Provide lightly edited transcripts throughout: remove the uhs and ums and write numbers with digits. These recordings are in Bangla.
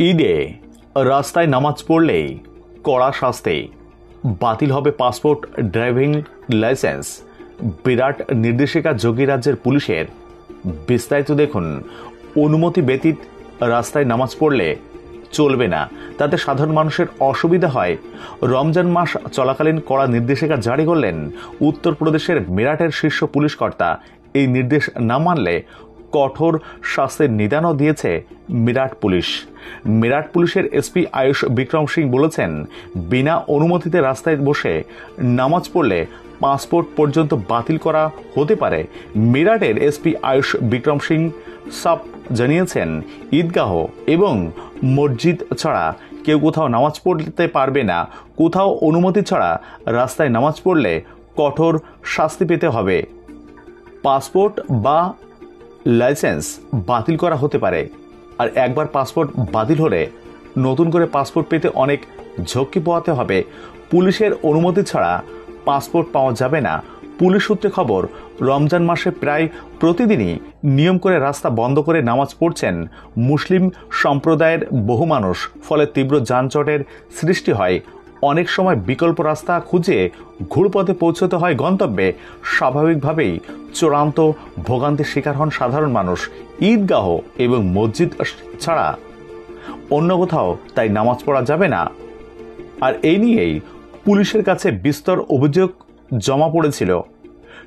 ঈদে রাস্তায় নামাজ পড়লেই কড়া শাস্তি, বাতিল হবে পাসপোর্ট, ড্রাইভিং লাইসেন্স। বিরাট নির্দেশিকা যোগীরাজ্যের পুলিশের। বিস্তারিত দেখুন। অনুমতি ব্যতীত রাস্তায় নামাজ পড়লে চলবে না, তাতে সাধারণ মানুষের অসুবিধা হয়। রমজান মাস চলাকালীন কড়া নির্দেশিকা জারি করলেন উত্তরপ্রদেশের মেরাটের শীর্ষ পুলিশ কর্তা। এই নির্দেশ না মানলে কঠোর শাস্তির নিদানও দিয়েছে মেরাট পুলিশ। মেরাট পুলিশের এসপি আয়ুষ বিক্রম সিং বলেছেন, বিনা অনুমতিতে রাস্তায় বসে নামাজ পড়লে পাসপোর্ট পর্যন্ত বাতিল করা হতে পারে। মেরাটের এসপি আয়ুষ বিক্রম সিং সাপ জানিয়েছেন, ঈদগাহ এবং মসজিদ ছাড়া কেউ কোথাও নামাজ পড়তে পারবে না। কোথাও অনুমতি ছাড়া রাস্তায় নামাজ পড়লে কঠোর শাস্তি পেতে হবে। পাসপোর্ট বা লাইসেন্স বাতিল করা হতে পারে। আর একবার পাসপোর্ট বাতিল হলে নতুন করে পাসপোর্ট পেতে অনেক ঝক্কি পোহাতে হবে। পুলিশের অনুমতি ছাড়া পাসপোর্ট পাওয়া যাবে না। পুলিশ সূত্রে খবর, রমজান মাসে প্রায় প্রতিদিনই নিয়ম করে রাস্তা বন্ধ করে নামাজ পড়ছেন মুসলিম সম্প্রদায়ের বহু মানুষ। ফলে তীব্র যানজটের সৃষ্টি হয়। অনেক সময় বিকল্প রাস্তা খুঁজে ঘুরপথে পৌঁছতে হয় গন্তব্যে। স্বাভাবিকভাবেই চূড়ান্ত ভোগান্তির শিকার হন সাধারণ মানুষ। ঈদগাহ এবং মসজিদ ছাড়া অন্য কোথাও তাই নামাজ পড়া যাবে না। আর এই নিয়েই পুলিশের কাছে বিস্তর অভিযোগ জমা পড়েছিল।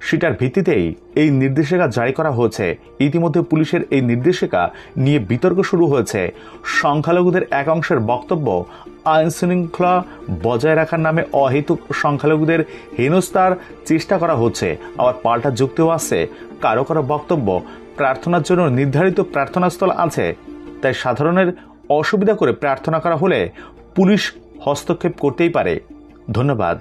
সেটার ভিত্তিতেই এই নির্দেশিকা জারি করা হয়েছে। ইতিমধ্যে পুলিশের এই নির্দেশিকা নিয়ে বিতর্ক শুরু হয়েছে। সংখ্যালঘুদের একাংশের বক্তব্য, আইন শৃঙ্খলা বজায় রাখার নামে অহেতুক সংখ্যালঘুদের হেনস্থার চেষ্টা করা হচ্ছে। আবার পাল্টা যুক্তিও আসছে। কারো কারো বক্তব্য, প্রার্থনার জন্য নির্ধারিত প্রার্থনাস্থল আছে, তাই সাধারণের অসুবিধা করে প্রার্থনা করা হলে পুলিশ হস্তক্ষেপ করতেই পারে। ধন্যবাদ।